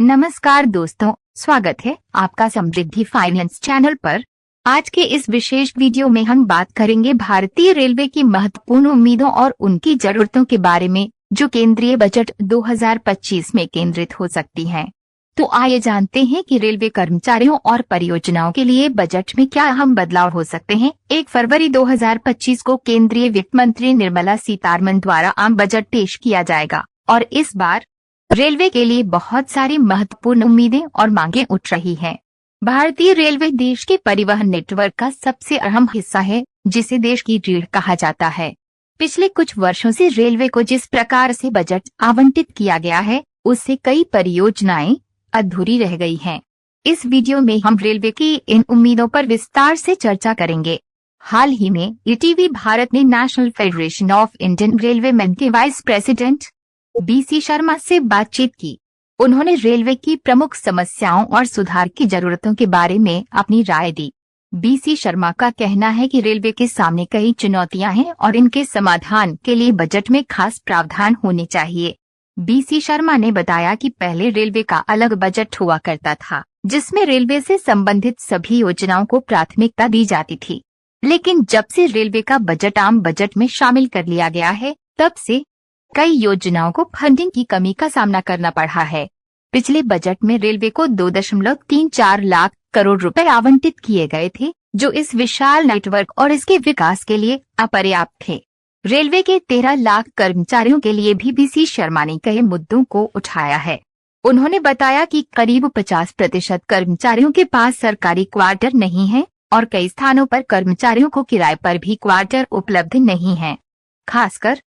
नमस्कार दोस्तों, स्वागत है आपका समृद्धि फाइनेंस चैनल पर। आज के इस विशेष वीडियो में हम बात करेंगे भारतीय रेलवे की महत्वपूर्ण उम्मीदों और उनकी जरूरतों के बारे में, जो केंद्रीय बजट 2025 में केंद्रित हो सकती हैं। तो आइए जानते हैं कि रेलवे कर्मचारियों और परियोजनाओं के लिए बजट में क्या अहम बदलाव हो सकते हैं। 1 फरवरी 2025 को केंद्रीय वित्त मंत्री निर्मला सीतारमण द्वारा आम बजट पेश किया जाएगा और इस बार रेलवे के लिए बहुत सारी महत्वपूर्ण उम्मीदें और मांगें उठ रही हैं। भारतीय रेलवे देश के परिवहन नेटवर्क का सबसे अहम हिस्सा है, जिसे देश की रीढ़ कहा जाता है। पिछले कुछ वर्षों से रेलवे को जिस प्रकार से बजट आवंटित किया गया है, उससे कई परियोजनाएं अधूरी रह गई हैं। इस वीडियो में हम रेलवे की इन उम्मीदों पर विस्तार से चर्चा करेंगे। हाल ही में ईटीवी भारत ने national federation of Indian railwaymen के वाइस प्रेसिडेंट बीसी शर्मा से बातचीत की। उन्होंने रेलवे की प्रमुख समस्याओं और सुधार की जरूरतों के बारे में अपनी राय दी। बीसी शर्मा का कहना है कि रेलवे के सामने कई चुनौतियां हैं और इनके समाधान के लिए बजट में खास प्रावधान होने चाहिए। बीसी शर्मा ने बताया कि पहले रेलवे का अलग बजट हुआ करता था, जिसमें रेलवे से संबंधित सभी योजनाओं को प्राथमिकता दी जाती थी। लेकिन जब से रेलवे का बजट आम बजट में शामिल कर लिया गया है, तब से कई योजनाओं को फंडिंग की कमी का सामना करना पड़ा है। पिछले बजट में रेलवे को 2.34 लाख करोड़ रुपए आवंटित किए गए थे, जो इस विशाल नेटवर्क और इसके विकास के लिए अपर्याप्त थे। रेलवे के 13 लाख कर्मचारियों के लिए भी बीसी शर्मा ने कई मुद्दों को उठाया है। उन्होंने बताया कि करीब 50% कर्मचारियों के पास सरकारी क्वार्टर नहीं है और कई स्थानों पर कर्मचारियों को किराए पर भी क्वार्टर उपलब्ध नहीं है। खासकर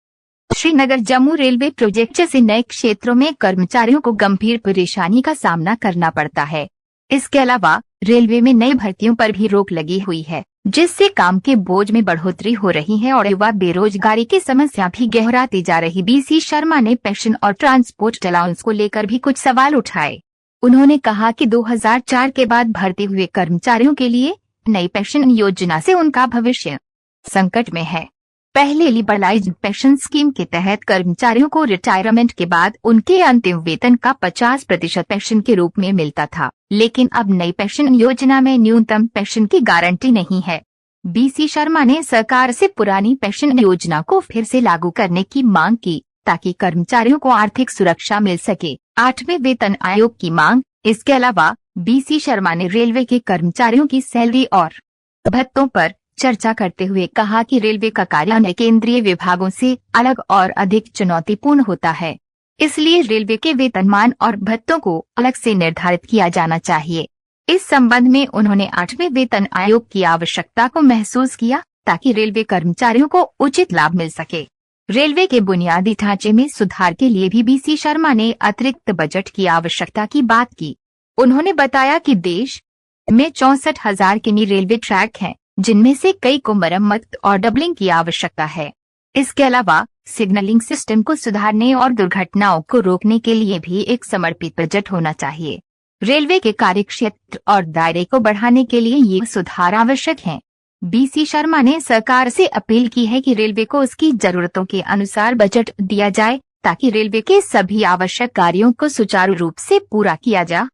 श्रीनगर जम्मू रेलवे प्रोजेक्ट जैसे नए क्षेत्रों में कर्मचारियों को गंभीर परेशानी का सामना करना पड़ता है। इसके अलावा रेलवे में नई भर्तियों पर भी रोक लगी हुई है, जिससे काम के बोझ में बढ़ोतरी हो रही है और युवा बेरोजगारी की समस्या भी गहराती जा रही। बीसी शर्मा ने पेंशन और ट्रांसपोर्ट अलाउंस को लेकर भी कुछ सवाल उठाए। उन्होंने कहा कि 2004 के बाद भर्ती हुए कर्मचारियों के लिए नई पेंशन योजना से उनका भविष्य संकट में है। पहले लिबरलाइज्ड पेंशन स्कीम के तहत कर्मचारियों को रिटायरमेंट के बाद उनके अंतिम वेतन का 50% पेंशन के रूप में मिलता था, लेकिन अब नई पेंशन योजना में न्यूनतम पेंशन की गारंटी नहीं है। बीसी शर्मा ने सरकार से पुरानी पेंशन योजना को फिर से लागू करने की मांग की, ताकि कर्मचारियों को आर्थिक सुरक्षा मिल सके। 8वें वेतन आयोग की मांग। इसके अलावा बीसी शर्मा ने रेलवे के कर्मचारियों की सैलरी और भत्तों पर चर्चा करते हुए कहा कि रेलवे का कार्यान्वयन केंद्रीय विभागों से अलग और अधिक चुनौतीपूर्ण होता है, इसलिए रेलवे के वेतनमान और भत्तों को अलग से निर्धारित किया जाना चाहिए। इस संबंध में उन्होंने 8वें वेतन आयोग की आवश्यकता को महसूस किया, ताकि रेलवे कर्मचारियों को उचित लाभ मिल सके। रेलवे के बुनियादी ढांचे में सुधार के लिए भी बीसी शर्मा ने अतिरिक्त बजट की आवश्यकता की बात की। उन्होंने बताया कि देश में 64,000 किमी रेलवे ट्रैक हैं, जिनमें से कई को मरम्मत और डबलिंग की आवश्यकता है। इसके अलावा सिग्नलिंग सिस्टम को सुधारने और दुर्घटनाओं को रोकने के लिए भी एक समर्पित बजट होना चाहिए। रेलवे के कार्यक्षेत्र और दायरे को बढ़ाने के लिए ये सुधार आवश्यक हैं। बीसी शर्मा ने सरकार से अपील की है कि रेलवे को उसकी जरूरतों के अनुसार बजट दिया जाए, ताकि रेलवे के सभी आवश्यक कार्यों को सुचारू रूप से पूरा किया जा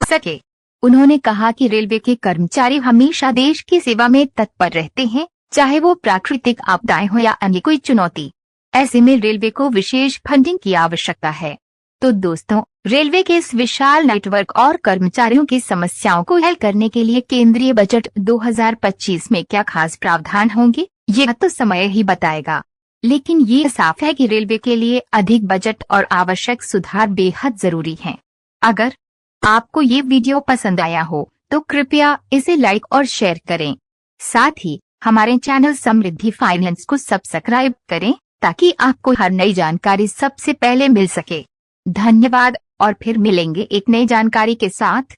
सके। उन्होंने कहा कि रेलवे के कर्मचारी हमेशा देश की सेवा में तत्पर रहते हैं, चाहे वो प्राकृतिक आपदाएं हो या अन्य कोई चुनौती। ऐसे में रेलवे को विशेष फंडिंग की आवश्यकता है। तो दोस्तों, रेलवे के इस विशाल नेटवर्क और कर्मचारियों की समस्याओं को हल करने के लिए केंद्रीय बजट 2025 में क्या खास प्रावधान होंगे, ये तो समय ही बताएगा। लेकिन ये साफ है कि रेलवे के लिए अधिक बजट और आवश्यक सुधार बेहद जरूरी हैं। अगर आपको ये वीडियो पसंद आया हो तो कृपया इसे लाइक और शेयर करें। साथ ही हमारे चैनल समृद्धि फाइनेंस को सब्सक्राइब करें, ताकि आपको हर नई जानकारी सबसे पहले मिल सके। धन्यवाद और फिर मिलेंगे एक नई जानकारी के साथ।